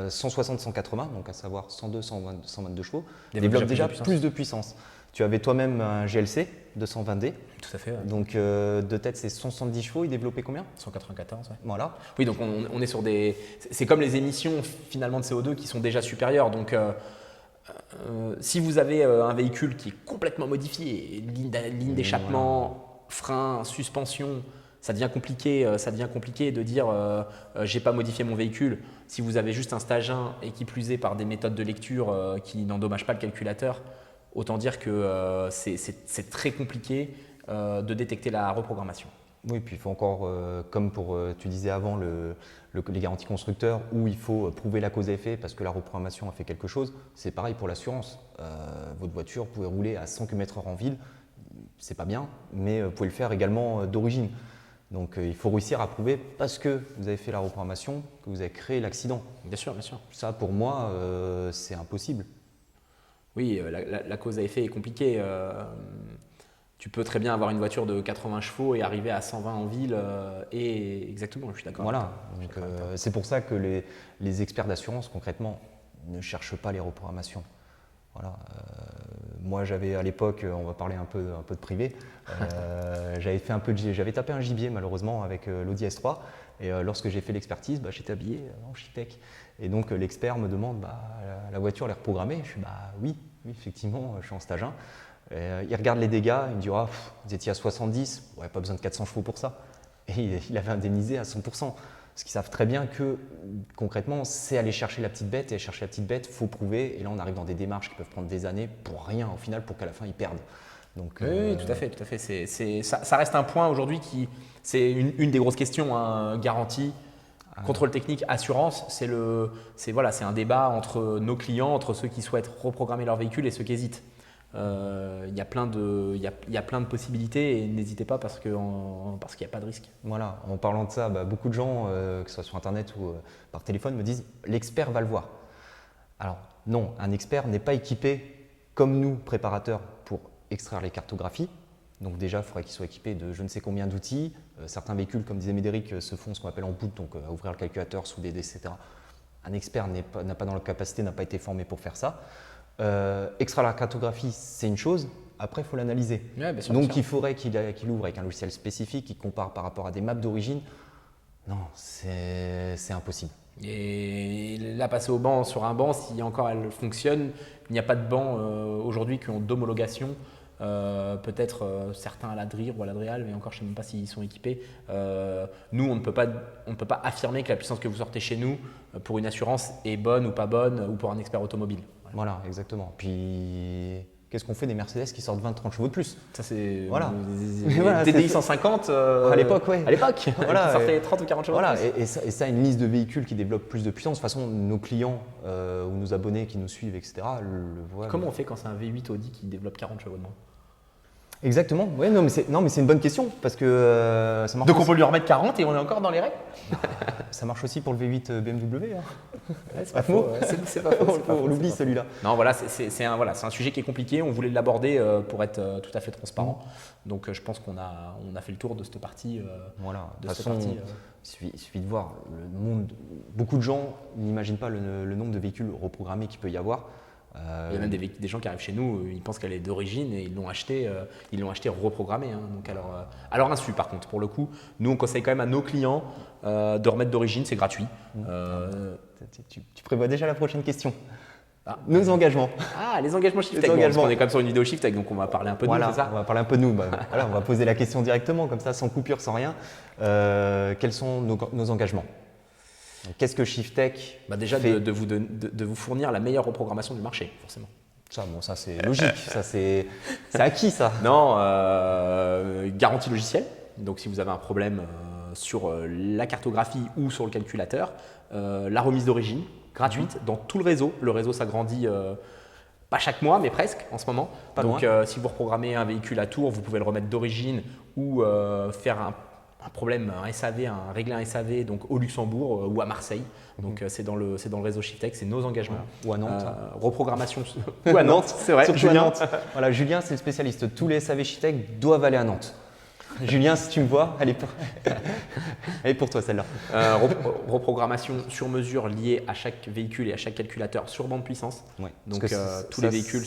160, 180, donc à savoir 102, 122 chevaux, développent déjà plus de puissance. Tu avais toi-même un GLC 220D. Tout à fait. Ouais. Donc de tête, c'est 170 chevaux. Il développait combien? 194. Ouais. Voilà. Oui, donc on est sur des. C'est comme les émissions finalement de CO2 qui sont déjà supérieures. Donc si vous avez un véhicule qui est complètement modifié, ligne d'échappement, frein, suspension, ça devient compliqué de dire j'ai pas modifié mon véhicule. Si vous avez juste un stage 1 et qui plus est par des méthodes de lecture qui n'endommagent pas le calculateur, autant dire que c'est très compliqué de détecter la reprogrammation. Oui, puis il faut encore, comme tu disais avant, les garanties constructeurs, où il faut prouver la cause à effet parce que la reprogrammation a fait quelque chose. C'est pareil pour l'assurance. Votre voiture, vous pouvez rouler à 100 km/h en ville, c'est pas bien, mais vous pouvez le faire également d'origine. Donc il faut réussir à prouver parce que vous avez fait la reprogrammation que vous avez créé l'accident. Bien sûr, bien sûr. Ça, pour moi, c'est impossible. Oui, la cause à effet est compliquée. Tu peux très bien avoir une voiture de 80 chevaux et arriver à 120 en ville. Et exactement, je suis d'accord. Voilà, c'est pour ça que les experts d'assurance, concrètement, ne cherchent pas les reprogrammations. Voilà. moi, j'avais à l'époque, on va parler un peu de privé, j'avais tapé un gibier malheureusement avec l'Audi S3. Et lorsque j'ai fait l'expertise, j'étais habillé en Shiftech. Et donc l'expert me demande la voiture, elle est reprogrammée. Je suis oui, effectivement, je suis en stage 1. Il regarde les dégâts, il me dit vous étiez à 70, ouais, pas besoin de 400 chevaux pour ça. Et il avait indemnisé à 100%. Parce qu'ils savent très bien que concrètement, c'est aller chercher la petite bête. Et chercher la petite bête, il faut prouver. Et là, on arrive dans des démarches qui peuvent prendre des années pour rien au final, pour qu'à la fin, ils perdent. Donc, oui, tout à fait. Ça reste un point aujourd'hui c'est une des grosses questions, hein, garantie, contrôle technique, assurance. C'est un débat entre nos clients, entre ceux qui souhaitent reprogrammer leur véhicule et ceux qui hésitent. Il y a plein de possibilités et n'hésitez pas parce qu'il n'y a pas de risque. Voilà, en parlant de ça, beaucoup de gens, que ce soit sur internet ou par téléphone, me disent l'expert va le voir. Alors non, un expert n'est pas équipé comme nous, préparateurs, pour extraire les cartographies. Donc déjà, il faudrait qu'il soit équipé de je ne sais combien d'outils. Certains véhicules, comme disait Médéric, se font ce qu'on appelle en boot, donc ouvrir le calculateur, souder, etc. Un expert n'a pas dans la capacité, n'a pas été formé pour faire ça. Extraire la cartographie, c'est une chose. Après, il faut l'analyser. Ouais, donc, il faudrait qu'il ouvre avec un logiciel spécifique, qui compare par rapport à des maps d'origine. Non, c'est impossible. Et là, passer au banc sur un banc, si encore elle fonctionne, il n'y a pas de bancs aujourd'hui qui ont d'homologation. Peut-être certains à la DRIR ou à l'Adréal, mais encore je ne sais même pas s'ils sont équipés. Nous, on ne peut pas affirmer que la puissance que vous sortez chez nous pour une assurance est bonne ou pas bonne ou pour un expert automobile. Voilà, exactement. Puis, qu'est-ce qu'on fait des Mercedes qui sortent 20-30 chevaux de plus? Ça, c'est voilà. TDI 150 à l'époque, oui. À l'époque, voilà, qui sortait 30 ou 40 chevaux voilà, de plus. Et ça, une liste de véhicules qui développent plus de puissance. De toute façon, nos clients ou nos abonnés qui nous suivent, etc., le voient. Comment on fait quand c'est un V8 Audi qui développe 40 chevaux de moins? Exactement. Ouais, non, mais c'est une bonne question parce que ça marche. Donc on peut lui remettre 40 et on est encore dans les règles. Ça marche aussi pour le V8 BMW. Ouais, c'est pas faux. C'est pas faux. On l'oublie celui-là. Non, voilà, c'est un sujet qui est compliqué. On voulait l'aborder pour être tout à fait transparent. Donc je pense qu'on a fait le tour de cette partie. Voilà. De toute façon, il suffit de voir le monde. Beaucoup de gens n'imaginent pas le nombre de véhicules reprogrammés qu'il peut y avoir. Il y a même des gens qui arrivent chez nous, ils pensent qu'elle est d'origine et ils l'ont acheté reprogrammée. Hein. Donc alors insu par contre, pour le coup, nous on conseille quand même à nos clients de remettre d'origine, c'est gratuit. Tu prévois déjà la prochaine question. Nos engagements. Ah, les engagements Shiftech. Parce qu'on est quand même sur une vidéo Shiftech, donc on va parler un peu de nous, c'est ça? On va parler un peu de nous. On va poser la question directement, comme ça, sans coupure, sans rien. Quels sont nos engagements? Qu'est-ce que Shiftech déjà fait de vous fournir la meilleure reprogrammation du marché, forcément. Ça c'est logique, ça c'est acquis ça. Non, garantie logicielle. Donc si vous avez un problème sur la cartographie ou sur le calculateur, la remise d'origine gratuite dans tout le réseau. Le réseau s'agrandit pas chaque mois, mais presque en ce moment. Donc si vous reprogrammez un véhicule à Tours, vous pouvez le remettre d'origine ou faire un problème, régler un SAV donc au Luxembourg ou à Marseille. Donc c'est dans le réseau Shiftech, c'est nos engagements. Ou à Nantes. Reprogrammation. Ou à Nantes, c'est vrai. Surtout Julien. À Nantes. Voilà, Julien, c'est le spécialiste. Tous les SAV Shiftech doivent aller à Nantes. Julien, si tu me vois, elle est pour toi celle-là. Reprogrammation sur mesure liée à chaque véhicule et à chaque calculateur sur bande puissance. Ouais, donc tous les véhicules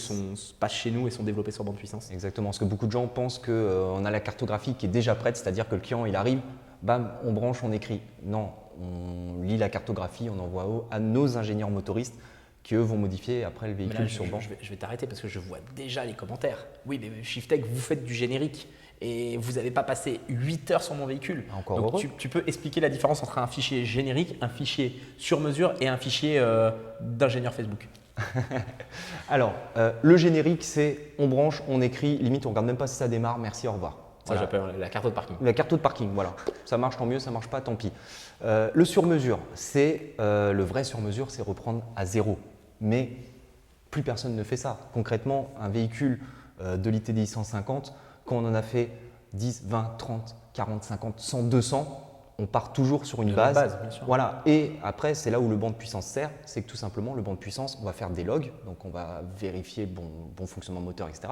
passent chez nous et sont développés sur bande puissance. Exactement, parce que beaucoup de gens pensent qu'on a la cartographie qui est déjà prête, c'est-à-dire que le client il arrive, bam, on branche, on écrit. Non, on lit la cartographie, on envoie à nos ingénieurs motoristes qui eux vont modifier après le véhicule sur banc. Je vais t'arrêter parce que je vois déjà les commentaires. Oui, mais Shiftech, vous faites du générique. Et vous n'avez pas passé 8 heures sur mon véhicule. Encore donc tu peux expliquer la différence entre un fichier générique, un fichier sur mesure et un fichier d'ingénieur Facebook? Alors, le générique, c'est on branche, on écrit, limite on ne regarde même pas si ça démarre, merci, au revoir. Ça, j'appelle la carte de parking. La carte de parking, voilà. Ça marche tant mieux, ça ne marche pas, tant pis. Le sur-mesure, le vrai sur-mesure, c'est reprendre à zéro. Mais plus personne ne fait ça. Concrètement, un véhicule de l'ITDI 150, quand on en a fait 10, 20, 30, 40, 50, 100, 200, on part toujours sur une base. Bien sûr. Voilà. Et après, c'est là où le banc de puissance sert, c'est que tout simplement, le banc de puissance, on va faire des logs, donc on va vérifier bon fonctionnement moteur, etc.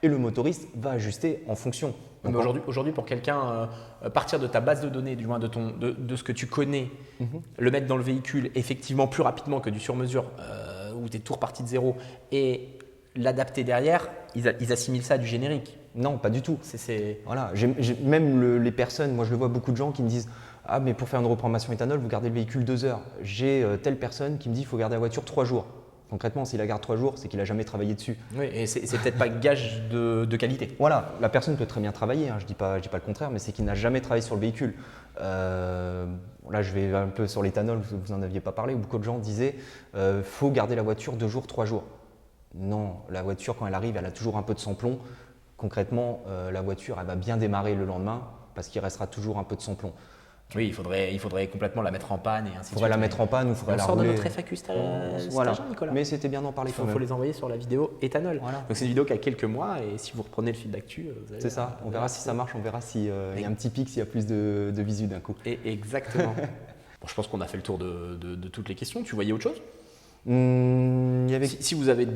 Et le motoriste va ajuster en fonction. Mais aujourd'hui, pour quelqu'un, partir de ta base de données, du moins de ce que tu connais, le mettre dans le véhicule effectivement plus rapidement que du sur-mesure, où tu es tout reparti de zéro, et l'adapter derrière, ils assimilent ça à du générique. Non, pas du tout. C'est... Voilà, même les personnes, moi je le vois beaucoup de gens qui me disent ah mais pour faire une reprogrammation éthanol, vous gardez le véhicule 2 heures. J'ai telle personne qui me dit il faut garder la voiture 3 jours. Concrètement, s'il la garde 3 jours, c'est qu'il n'a jamais travaillé dessus. Oui, et c'est peut-être pas gage de qualité. Voilà, la personne peut très bien travailler, hein, je dis pas le contraire, mais c'est qu'il n'a jamais travaillé sur le véhicule. Là, je vais un peu sur l'éthanol, vous n'en aviez pas parlé, où beaucoup de gens disaient faut garder la voiture 2 jours, 3 jours. Non, la voiture, quand elle arrive, elle a toujours un peu de sans-plomb. Concrètement, la voiture, elle va bien démarrer le lendemain parce qu'il restera toujours un peu de sans-plomb. Oui, il faudrait complètement la mettre en panne et ainsi de suite. Il faudrait la mettre en panne ou il faudrait la rouler. On sort de notre FAQ voilà. Nicolas. Mais c'était bien d'en parler quand même. Il faut les envoyer sur la vidéo éthanol. Voilà. Donc c'est une vidéo qui a quelques mois et si vous reprenez le fil d'actu, vous allez... C'est ça, on verra si ça marche, on verra s'il y a un petit pic, s'il y a plus de visu d'un coup. Et exactement. Bon, je pense qu'on a fait le tour de toutes les questions. Tu voyais autre chose Si vous avez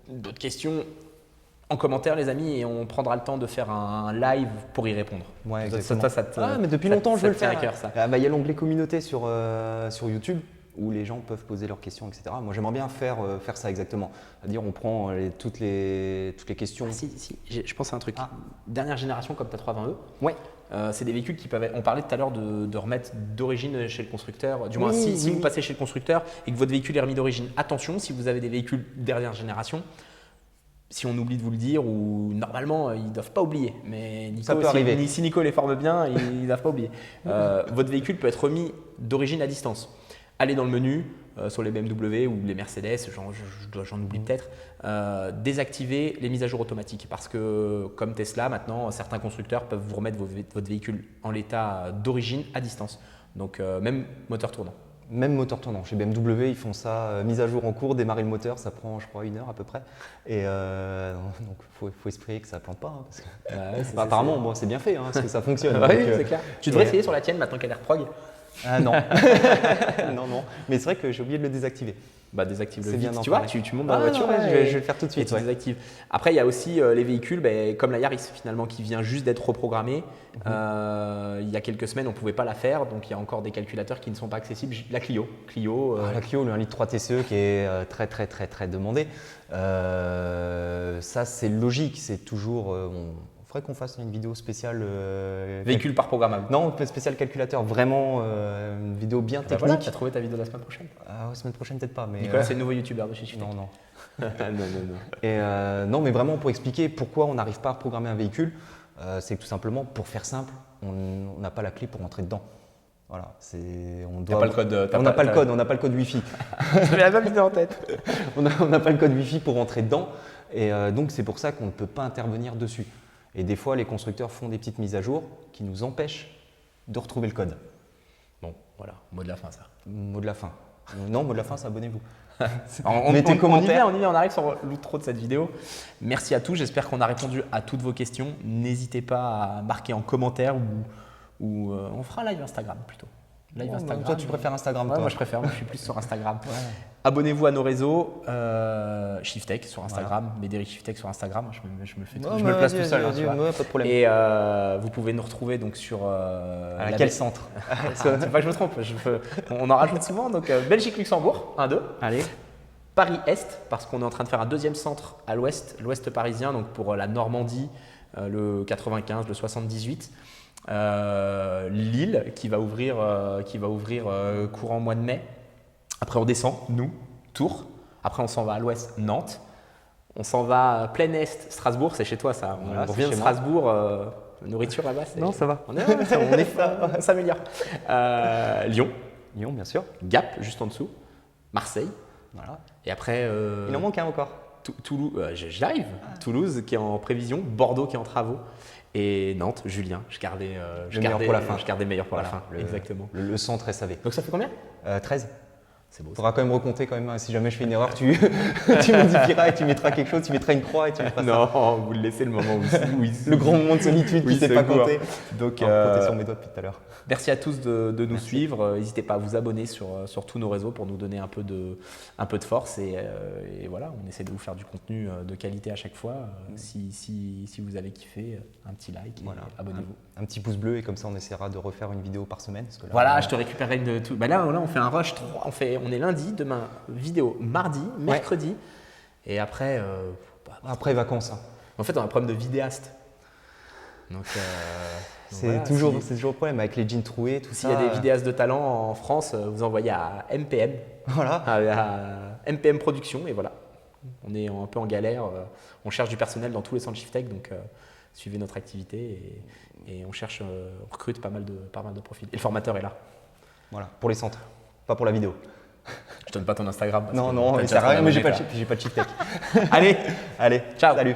d'autres questions, en commentaire les amis, et on prendra le temps de faire un live pour y répondre. Ouais, exactement. Mais depuis longtemps je veux le faire. À cœur, ça. Il y a l'onglet communauté sur YouTube où les gens peuvent poser leurs questions, etc. Moi j'aimerais bien faire ça exactement. C'est-à-dire on prend toutes les questions. Ah, si, je pense à un truc. Dernière génération comme ta 320e. Ouais. C'est des véhicules qui peuvent. On parlait tout à l'heure de remettre d'origine chez le constructeur. Du moins, si vous passez chez le constructeur et que votre véhicule est remis d'origine, attention, si vous avez des véhicules dernière génération, si on oublie de vous le dire, ou normalement ils ne doivent pas oublier, mais Nico, ça peut arriver. Si Nico les forme bien, ils ne doivent pas oublier. Votre véhicule peut être remis d'origine à distance. Allez dans le menu, sur les BMW ou les Mercedes, j'en oublie peut-être, désactivez les mises à jour automatiques parce que comme Tesla, maintenant, certains constructeurs peuvent vous remettre votre véhicule en l'état d'origine à distance. Donc même moteur tournant. Même moteur tournant. Chez BMW, ils font ça, mise à jour en cours, démarrer le moteur, ça prend, je crois, 1 heure à peu près. Et donc, faut espérer que ça ne plante pas. Hein, parce que... apparemment, bon, c'est bien fait, hein, parce que ça fonctionne. Oui, c'est clair. Tu devrais essayer sur la tienne maintenant qu'elle est reprog. Ah non. non. Mais c'est vrai que j'ai oublié de le désactiver. Bah, désactive le vite, tu vois, tu montes dans la voiture je vais le faire tout de suite. Tu désactives. Après, il y a aussi les véhicules, comme la Yaris finalement, qui vient juste d'être reprogrammée. Il y a quelques semaines, on ne pouvait pas la faire, donc il y a encore des calculateurs qui ne sont pas accessibles. La Clio. La Clio, le 1,3 litre TCE qui est très demandé. Ça, c'est logique, c'est toujours… Il faudrait qu'on fasse une vidéo spéciale… véhicule par programmable. Non, spécial calculateur, vraiment une vidéo bien technique. Voilà, tu as trouvé ta vidéo la semaine prochaine. La semaine prochaine peut-être pas. Mais Nicolas, c'est le nouveau youtubeur de chez Shiftech. Non. non. Et non, mais vraiment pour expliquer pourquoi on n'arrive pas à programmer un véhicule, c'est que tout simplement, pour faire simple, on n'a pas la clé pour entrer dedans. Voilà, on n'a pas le code Wi-Fi. J'avais la même idée en tête. On n'a pas le code Wi-Fi pour entrer dedans, et donc c'est pour ça qu'on ne peut pas intervenir dessus. Et des fois, les constructeurs font des petites mises à jour qui nous empêchent de retrouver le code. Bon, voilà, mot de la fin ça. Mot de la fin. Non, mot de la fin, c'est abonnez-vous. Mettez commentaires. On y vient, on arrive sur l'outro de cette vidéo. Merci à tous, j'espère qu'on a répondu à toutes vos questions. N'hésitez pas à marquer en commentaire ou on fera un live Instagram plutôt. Live Instagram. Toi, tu préfères Instagram, toi. Moi, je préfère. Moi, je suis plus sur Instagram. Ouais. Abonnez-vous à nos réseaux. Shiftech sur Instagram. Médéric Shiftech sur Instagram. Je me place tout seul. Pas de problème. Et vous pouvez nous retrouver donc sur… à quel centre? C'est pas que je me trompe. On en rajoute souvent. Donc, Belgique-Luxembourg, 1-2. Allez. Paris-Est, parce qu'on est en train de faire un deuxième centre à l'ouest parisien, donc pour la Normandie, le 95, le 78. Lille qui va ouvrir courant mois de mai. Après on descend, nous, Tours. Après on s'en va à l'ouest, Nantes. On s'en va à plein est, Strasbourg, c'est chez toi ça. Voilà, on revient de Strasbourg, nourriture là-bas. Non, ça va. On s'améliore. Lyon, bien sûr. Gap, juste en dessous. Marseille. Voilà. Et après… il en manque un encore. Toulouse, j'arrive. Toulouse qui est en prévision, Bordeaux qui est en travaux. Et Nantes, Julien, je gardais meilleur pour la fin. Exactement. Le centre SAV. Donc ça fait combien 13. C'est beau. Il faudra quand même recompter quand même. Si jamais je fais une erreur, tu modifieras et tu mettras quelque chose, tu mettras une croix et tu mettras ça. Non, vous le laissez le moment où le grand moment de solitude qui ne sait pas compter. Donc, compter sur mes doigts depuis tout à l'heure. Merci à tous de nous suivre. N'hésitez pas à vous abonner sur tous nos réseaux pour nous donner un peu de force. Et voilà, on essaie de vous faire du contenu de qualité à chaque fois. Si vous avez kiffé, un petit like et abonnez-vous. Un petit pouce bleu et comme ça on essaiera de refaire une vidéo par semaine. Parce que là, voilà, je te récupérerai de tout. Bah là, on fait un rush 3. On est lundi, demain vidéo mardi, mercredi. Et après, Après vacances, hein. En fait, on a un problème de vidéaste. Donc, C'est voilà, toujours le problème avec les jeans troués, tout s'il ça. y a des vidéastes de talent en France, vous envoyez à MPM, Voilà. à MPM Production, et voilà. On est un peu en galère. On cherche du personnel dans tous les centres Shiftech, donc suivez notre activité et on cherche, on recrute pas mal de profils. Et le formateur est là. Voilà, pour les centres, pas pour la vidéo. Je donne pas ton Instagram. Non, mais ça sert à rien, mais j'ai pas de Shiftech. Allez, Allez, ciao. salut.